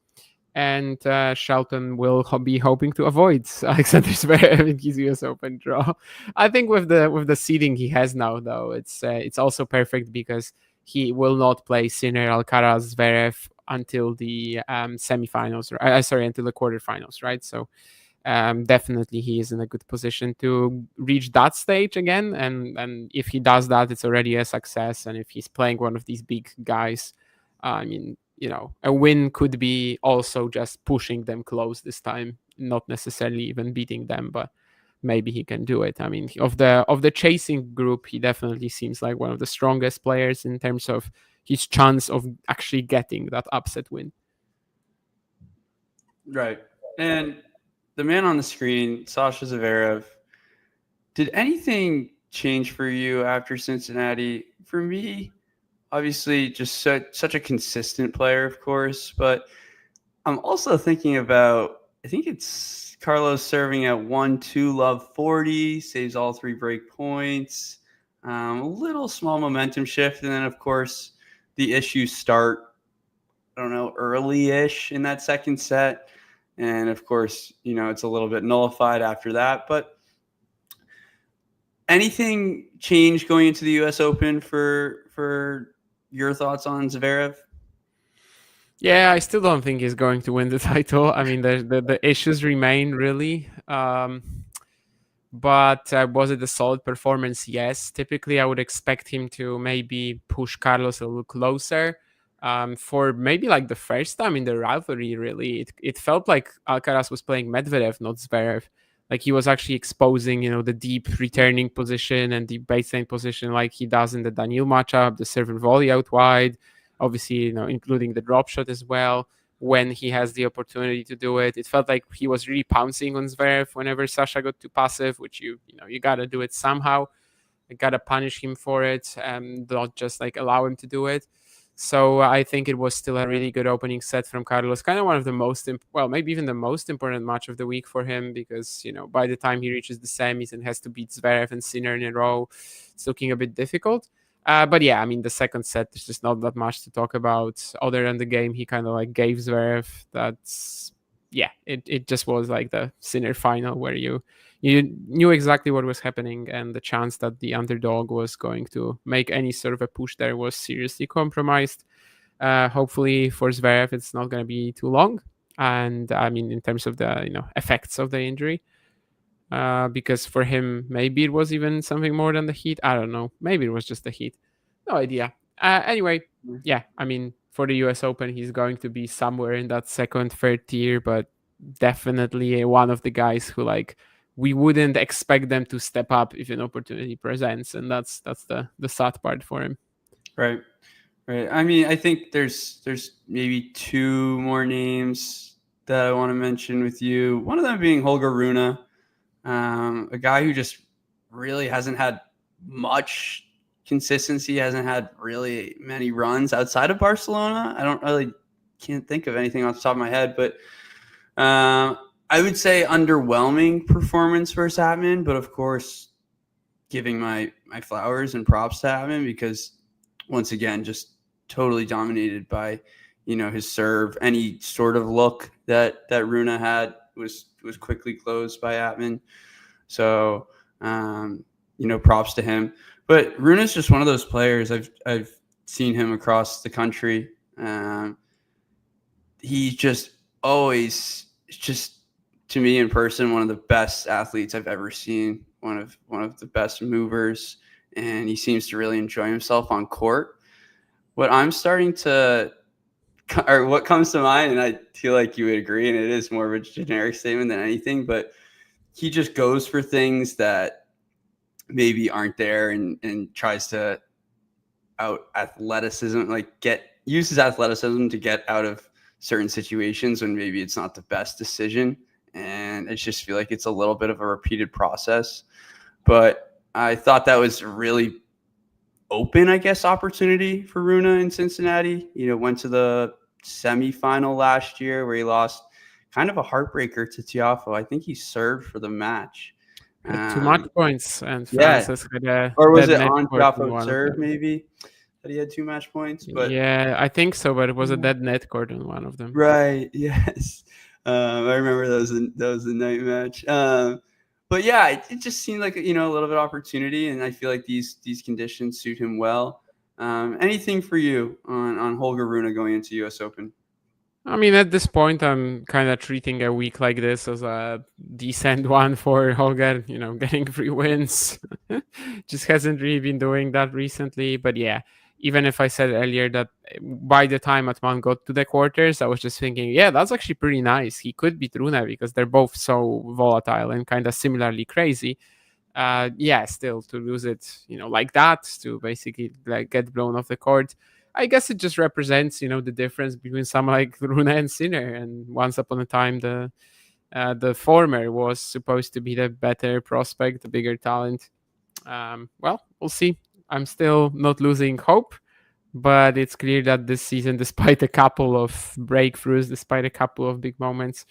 And Shelton will be hoping to avoid Alexander Zverev in his US Open draw. I think with the seeding he has now, though, it's also perfect because he will not play Sinner, Alcaraz, Zverev until the semifinals, until the quarterfinals, right? So definitely he is in a good position to reach that stage again. And if he does that, it's already a success. And if he's playing one of these big guys, I mean, a win could be also just pushing them close this time, not necessarily even beating them, but maybe he can do it. I mean, of the chasing group, he definitely seems like one of the strongest players in terms of his chance of actually getting that upset win. Right. And the man on the screen, Sasha Zverev, did anything change for you after Cincinnati? For me, obviously just such a consistent player, of course, but I'm also thinking about, I think it's Carlos serving at 1-2 love 40, saves all 3 break points, a little small momentum shift. And then, of course, the issues start, I don't know, early-ish in that second set. And, of course, it's a little bit nullified after that. But anything change going into the U.S. Open for your thoughts on Zverev? Yeah, I still don't think he's going to win the title. I mean, the issues remain, really. But was it a solid performance? Yes. Typically, I would expect him to maybe push Carlos a little closer. For maybe like the first time in the rivalry, really, it felt like Alcaraz was playing Medvedev, not Zverev. Like he was actually exposing, the deep returning position and deep baseline position like he does in the Daniil matchup, the serve and volley out wide, obviously, including the drop shot as well. When he has the opportunity to do it, it felt like he was really pouncing on Zverev whenever Sasha got too passive, which you gotta do it somehow. You gotta punish him for it and not just like allow him to do it. So I think it was still a really good opening set from Carlos. Kind of one of the most, maybe even the most important match of the week for him because, by the time he reaches the semis and has to beat Zverev and Sinner in a row, it's looking a bit difficult. But yeah, I mean, the second set, there's just not that much to talk about other than the game he kind of like gave Zverev. It just was like the Sinner final where you knew exactly what was happening and the chance that the underdog was going to make any sort of a push there was seriously compromised. Hopefully for Zverev, it's not going to be too long. And I mean, in terms of the effects of the injury, because for him, maybe it was even something more than the heat. I don't know. Maybe it was just the heat. No idea. Anyway, yeah, I mean, for the US Open, he's going to be somewhere in that second, third tier, but definitely one of the guys who we wouldn't expect them to step up if an opportunity presents. And that's the sad part for him. Right. I mean, I think there's maybe 2 more names that I want to mention with you. One of them being Holger Rune, a guy who just really hasn't had much consistency, hasn't had really many runs outside of Barcelona. Can't think of anything off the top of my head, but I would say underwhelming performance versus Atmane, but of course giving my flowers and props to Atmane because once again, just totally dominated by, his serve. Any sort of look that Rune had was quickly closed by Atmane. So, props to him. But Rune is just one of those players. I've seen him across the country. He's just always to me in person, one of the best athletes I've ever seen. One of the best movers, and he seems to really enjoy himself on court. What comes to mind, and I feel like you would agree, and it is more of a generic statement than anything, but he just goes for things that maybe aren't there and tries to out athleticism, uses athleticism to get out of certain situations when maybe it's not the best decision. And I just feel like it's a little bit of a repeated process. But I thought that was a really open, I guess, opportunity for Rune in Cincinnati. Went to the semifinal last year where he lost kind of a heartbreaker to Tiafoe. I think he served for the match. Had too much points, and Yeah. Francis had a Or was dead it net on court in Tiafoe one of serve, them. maybe, that he had 2 match points? But Yeah, I think so, but it was a dead net court in one of them. right, yes. I remember that was a night match. But yeah, it just seemed like a little bit of opportunity, and I feel like these conditions suit him well. Anything for you on Holger Rune going into U.S. Open? I mean, at this point, I'm kind of treating a week like this as a decent one for Holger, getting 3 wins. Just hasn't really been doing that recently. But yeah, even if I said earlier that by the time Atmane got to the quarters, I was just thinking, yeah, that's actually pretty nice. He could beat Rune because they're both so volatile and kind of similarly crazy. Yeah, still to lose it, like that, to basically like get blown off the court. I guess it just represents, the difference between someone like Rune and Sinner. And once upon a time, the former was supposed to be the better prospect, the bigger talent. Well, we'll see. I'm still not losing hope, but it's clear that this season, despite a couple of breakthroughs, despite a couple of big moments,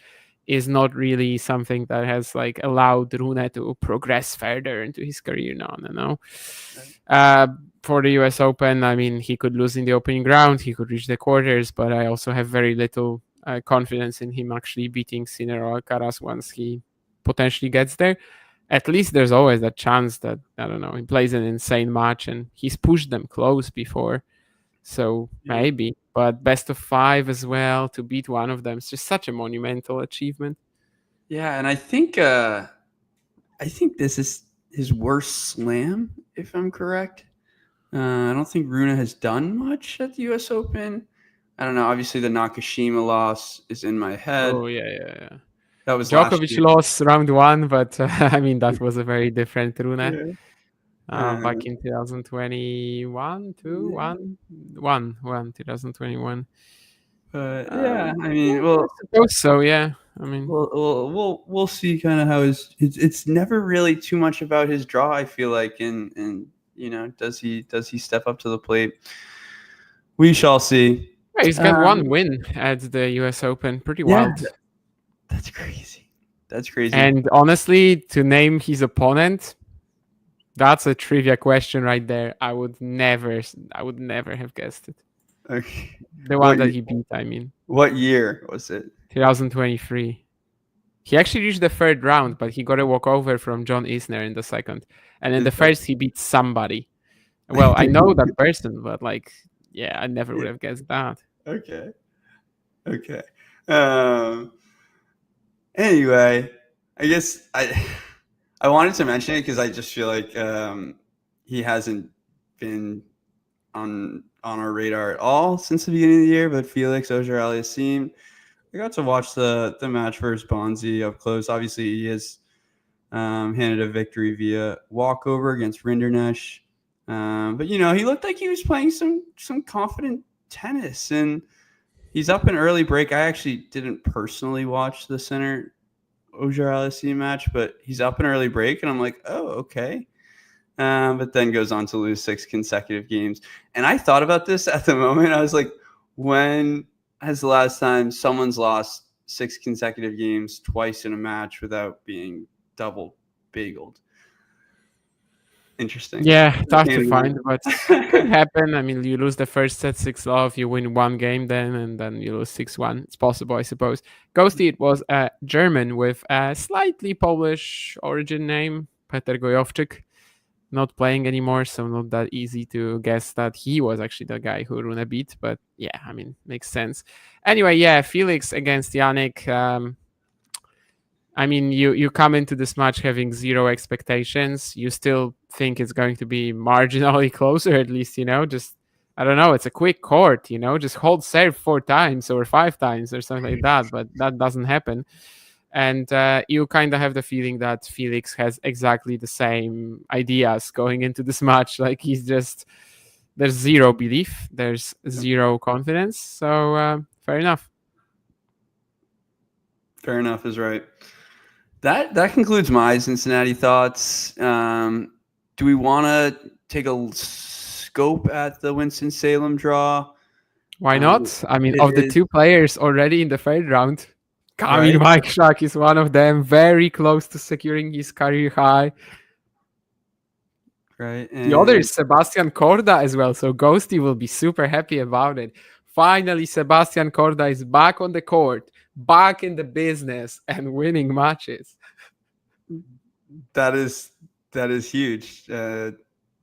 is not really something that has like allowed Rune to progress further into his career now. For the US Open, I mean, he could lose in the opening round, he could reach the quarters, but I also have very little confidence in him actually beating Sinner or Alcaraz once he potentially gets there. At least there's always that chance that, I don't know, he plays an insane match, and he's pushed them close before. So maybe, but best of 5 as well, to beat one of them, it's just such a monumental achievement. Yeah, and I think this is his worst slam, if I'm correct. I don't think Rune has done much at the U.S. Open. I don't know. Obviously, the Nakashima loss is in my head. Oh, yeah. That was Djokovic lost round 1, but I mean, that was a very different Rune. Back in 2021, 2021. Yeah, I mean, well, I suppose so. Yeah, I mean, we'll see kind of how it's never really too much about his draw. I feel like, and does he step up to the plate? We shall see. Yeah, he's got 1 win at the U.S. Open. Pretty wild. That's crazy. And honestly, to name his opponent, that's a trivia question right there. I would never have guessed it. Okay. The one that he beat, I mean. What year was it? 2023. He actually reached the 3rd round, but he got a walkover from John Isner in the 2nd. And in the first, he beat somebody. Well, I know that person, but I never would have guessed that. Okay. Anyway, I guess I wanted to mention it because I just feel like he hasn't been on our radar at all since the beginning of the year. But Felix Auger-Aliassime, I got to watch the match versus Bonzi up close. Obviously, he has handed a victory via walkover against Rinderknecht. But he looked like he was playing some confident tennis, and he's up an early break. I actually didn't personally watch the Sinner Auger-Aliassime match, but he's up an early break, and I'm like, oh, okay. But then goes on to lose 6 consecutive games. And I thought about this at the moment. I was like, when has the last time someone's lost 6 consecutive games twice in a match without being double bageled? Interesting. Yeah, tough to find, but it could happen. I mean, you lose the first set 6-love, you win 1 game then, and then you lose 6-1. It's possible, I suppose. Ghosty, it was a German with a slightly Polish origin name, Peter Gojowczyk. Not playing anymore, so not that easy to guess that he was actually the guy who Rune beat. But yeah, I mean, makes sense. Anyway, yeah, Felix against Jannik. I mean, you come into this match having 0 expectations. You still think it's going to be marginally closer, at least, just, I don't know, it's a quick court, just hold serve 4 times or 5 times or something like that, but that doesn't happen. And you kind of have the feeling that Felix has exactly the same ideas going into this match. Like, there's 0 belief, there's 0 confidence. So fair enough. Fair enough is right. That concludes my Cincinnati thoughts. Do we want to take a scope at the Winston Salem draw? Why not? I mean, it of the is- two players already in the third round, I mean, Right. Mike Schack is one of them, very close to securing his career high. Right. The other and- is Sebastian Corda as well, so Ghosty will be super happy about it. Finally, Sebastian Corda is back on the court, back in the business, and winning matches. That is huge.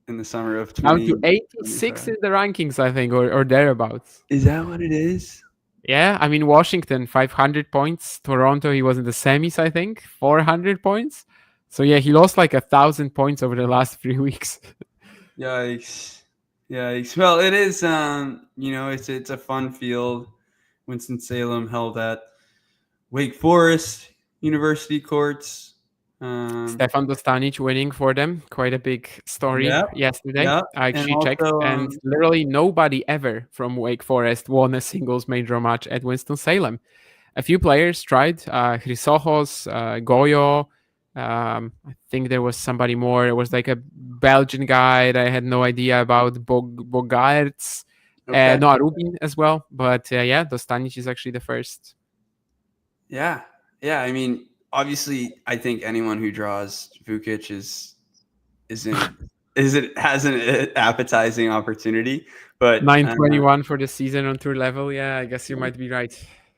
In the summer of Down 20. to 86 in the rankings, I think, or thereabouts. Is that what it is? Yeah, I mean, Washington, 500 points. Toronto, he was in the semis, I think, 400 points. So, yeah, he lost like 1,000 points over the last 3 weeks. Yikes. Well, it is, it's a fun field. Winston-Salem held at Wake Forest University courts. Stefan Dostanic winning for them. Quite a big story yesterday. Yep. I actually And checked, also, and literally nobody ever from Wake Forest won a singles major match at Winston-Salem. A few players tried. Chrysojos, Goyo. I think there was somebody more. It was like a Belgian guy that I had no idea about. Bogaerts. Okay. No, Rubin as well. But Dostanic is actually the first. Yeah. I mean, obviously, I think anyone who draws Vukic has an appetizing opportunity. But 921 for the season on tour level. Yeah, I guess you might be right.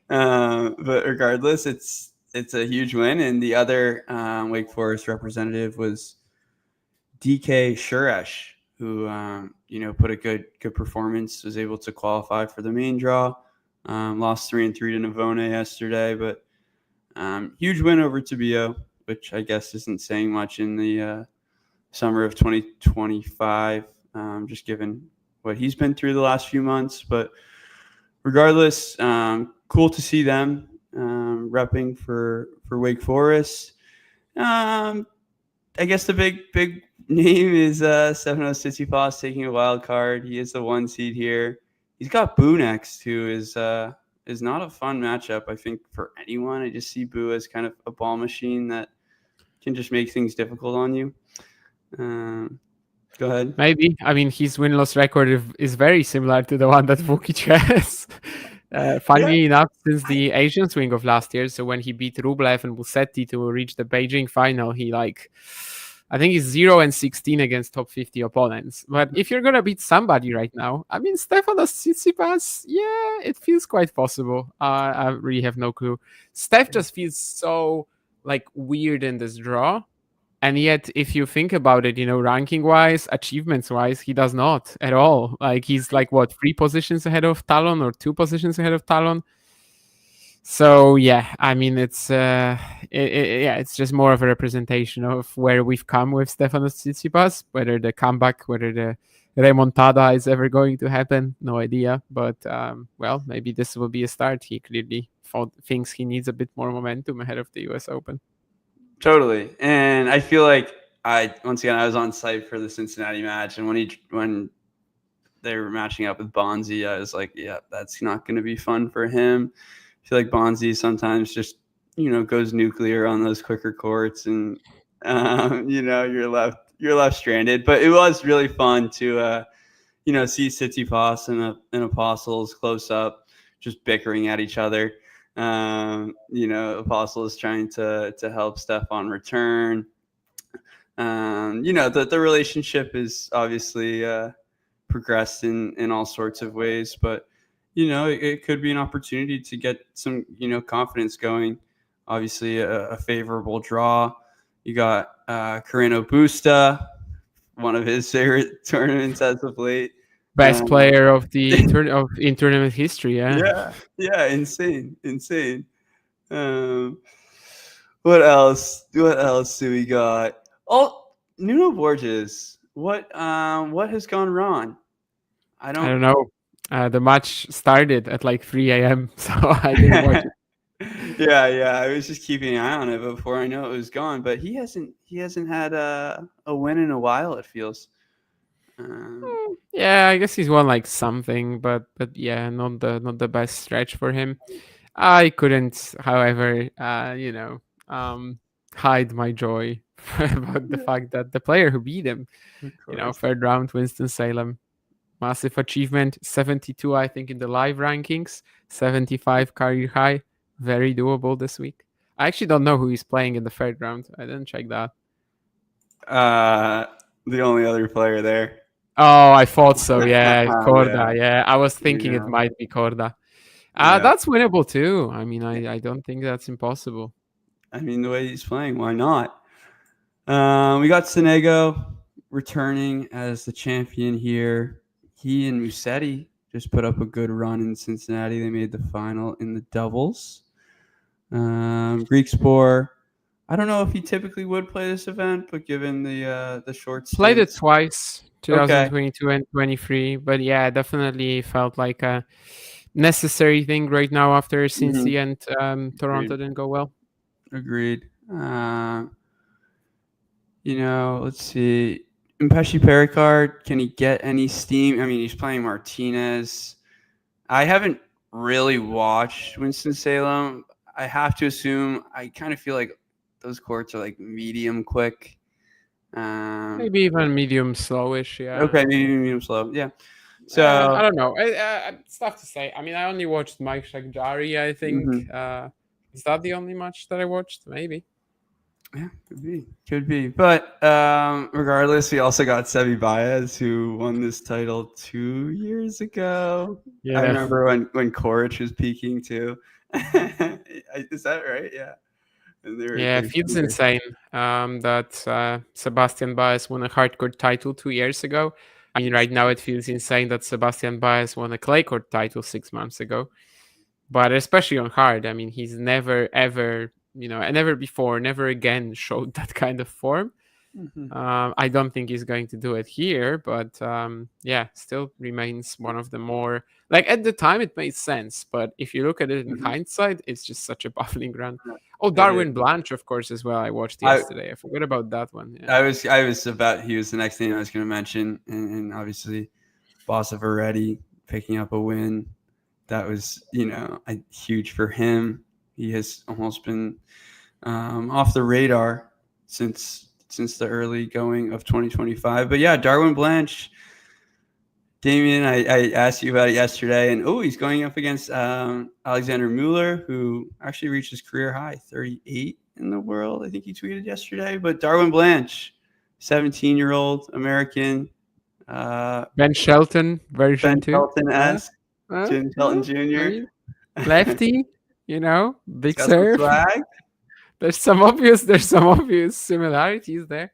But regardless, it's a huge win. And the other Wake Forest representative was DK Shuresh, who put a good performance, was able to qualify for the main draw. Lost 3-3 to Navone yesterday, but huge win over Tabio, which I guess isn't saying much in the summer of 2025, just given what he's been through the last few months. But regardless, cool to see them repping for Wake Forest. I guess the big name is Stefanos Tsitsipas taking a wild card. He is the 1 seed here. He's got Boo next, who is not a fun matchup, I think, for anyone. I just see Boo as kind of a ball machine that can just make things difficult on you. Go ahead. Maybe. I mean, his win-loss record is very similar to the one that Vukic has. Funnily enough, since the Asian swing of last year, so when he beat Rublev and Musetti to reach the Beijing final, I think he's 0-16 against top 50 opponents. But if you're gonna beat somebody right now, I mean, Stefanos Tsitsipas, yeah, it feels quite possible. I really have no clue. Steph just feels so weird in this draw. And yet, if you think about it, ranking-wise, achievements-wise, he does not at all. He's 3 positions ahead of Talon or 2 positions ahead of Talon. So, yeah, I mean, it's just more of a representation of where we've come with Stefanos Tsitsipas. Whether the comeback, whether the remontada is ever going to happen, no idea. But, maybe this will be a start. He clearly thinks he needs a bit more momentum ahead of the US Open. Totally. And I feel like I was on site for the Cincinnati match, and when they were matching up with Bonzi, I was like, yeah, that's not going to be fun for him. I feel like Bonzi sometimes just, goes nuclear on those quicker courts, and you're left stranded. But it was really fun to see Tsitsipas and Apostles close up, just bickering at each other. Apostle is trying to help Stefan return. The relationship is obviously progressed in all sorts of ways, but it could be an opportunity to get some confidence going. Obviously, a favorable draw. You got Carreno Busta, one of his favorite tournaments as of late. Best player of the in tournament history, yeah, insane. What else do we got? Oh, Nuno Borges. What has gone wrong? I don't know. The match started at 3 a.m. so I didn't watch it. Yeah, I was just keeping an eye on it before I know it was gone, but he hasn't had a win in a while, it feels. Yeah, I guess he's won something, but yeah, not the best stretch for him. I couldn't, however, hide my joy about the fact that the player who beat him, third round, Winston Salem, massive achievement, 72, I think, in the live rankings, 75 career high, very doable this week. I actually don't know who he's playing in the third round. I didn't check that. The only other player there. Oh, I thought so. Yeah, Korda. Yeah, I was thinking it might be Korda. That's winnable too. I mean, I don't think that's impossible. I mean, the way he's playing, why not? We got Sonego returning as the champion here. He and Musetti just put up a good run in Cincinnati. They made the final in the doubles. Greek Spore. I don't know if he typically would play this event, but given the short played it stints- twice, 2022 and 23. But yeah, definitely felt like a necessary thing right now after Cincy and Toronto didn't go well. Agreed. Let's see. Mpeshi Pericard, can he get any steam? I mean, he's playing Martinez. I haven't really watched Winston Salem. I have to assume, I kind of feel like those courts are like medium quick. Maybe even medium slowish, yeah. Okay, maybe medium slow, yeah. So I don't know. It's tough to say. I mean, I only watched Mike Shakjari, I think. Is that the only match that I watched? Maybe. Yeah, could be. But regardless, we also got Sebi Baez, who won this title 2 years ago. Yeah. I remember when Coric was peaking too. Is that right? Yeah. Yeah, it feels insane that Sebastian Baez won a hardcourt title 2 years ago. I mean, right now it feels insane that Sebastian Baez won a clay court title 6 months ago. But especially on hard, I mean, he's never, ever, and never again showed that kind of form. I don't think he's going to do it here, but still remains one of the more, like, at the time it made sense, but if you look at it in hindsight, it's just such a baffling run. Oh, Darwin Blanche, of course, as well. I watched yesterday. I forgot about that one. Yeah. He was the next thing I was going to mention, and obviously Bossa Veretti picking up a win. That was, huge for him. He has almost been off the radar since the early going of 2025. But yeah, Darwin Blanche, Damien, I asked you about it yesterday, and he's going up against Alexander Mueller, who actually reached his career high, 38 in the world. I think he tweeted yesterday. But Darwin Blanche, 17-year-old American. Ben Shelton version 2. Ben Shelton-esque. Jim Shelton Jr. Lefty, big serve. Flag. There's some obvious similarities there.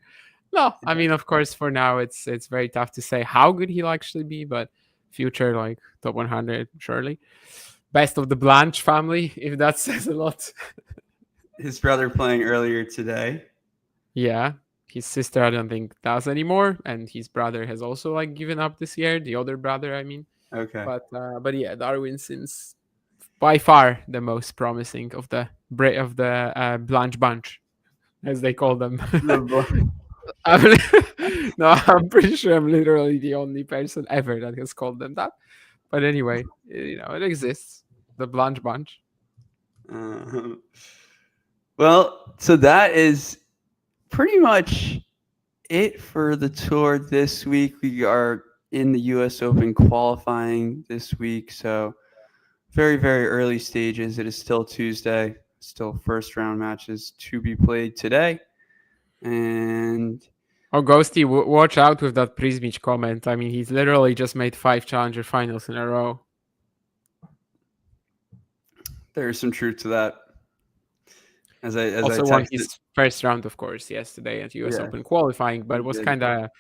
No, I mean, of course, for now it's very tough to say how good he'll actually be, but future like top 100 surely. Best of the Blanche family, if that says a lot. His brother playing earlier today. Yeah, his sister I don't think does anymore, and his brother has also given up this year. The other brother, I mean. Okay. But yeah, Darwin since by far the most promising of the Blanche bunch, as they call them. I'm pretty sure I'm literally the only person ever that has called them that. But anyway, it exists, the Blanche bunch. Well, so that is pretty much it for the tour this week. We are in the U.S. Open qualifying this week, so very, very early stages. It is still Tuesday, still first round matches to be played today. And Ghosty, watch out with that Prismic comment. I mean, he's literally just made 5 challenger finals in a row. There is some truth to that. As I won his first round, of course, yesterday at U.S. Open qualifying, but it was kind of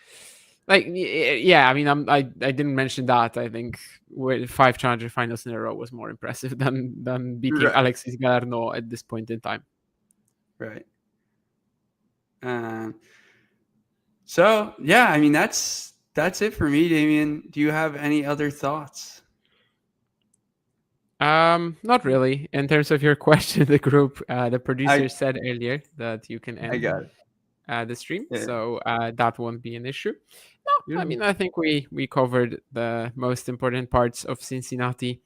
I mean, I didn't mention that. I think with 5 challenger finals in a row was more impressive than beating Alexis Galarneau at this point in time. Right. So yeah, I mean that's it for me, Damien. Do you have any other thoughts? Not really. In terms of your question, the group, the producer said earlier that you can end the stream, so that won't be an issue. No, I mean, I think we covered the most important parts of Cincinnati.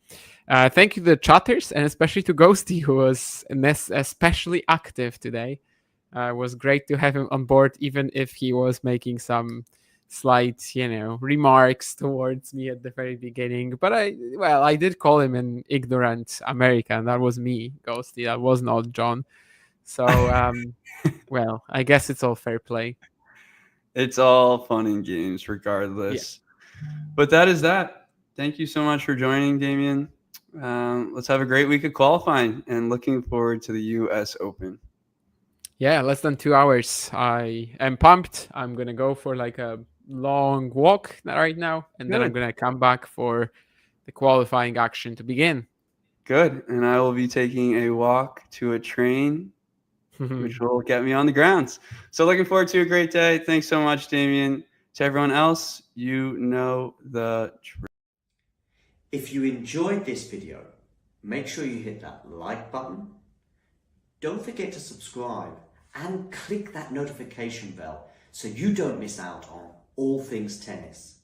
Thank you to the chatters, and especially to Ghosty, who was especially active today. It was great to have him on board, even if he was making some slight, remarks towards me at the very beginning. But I did call him an ignorant American. That was me, Ghosty. That was not John. So, well, I guess it's all fair play. It's all fun and games, regardless. Yeah. But that is that. Thank you so much for joining, Damien. Let's have a great week of qualifying and looking forward to the US Open. Yeah, less than 2 hours. I am pumped. I'm going to go for like a long walk right now, and then I'm going to come back for the qualifying action to begin. Good. And I will be taking a walk to a train, which will get me on the grounds. So looking forward to a great day. Thanks so much, Damien. To everyone else, you know the drill. If you enjoyed this video, make sure you hit that like button. Don't forget to subscribe and click that notification bell so you don't miss out on all things tennis.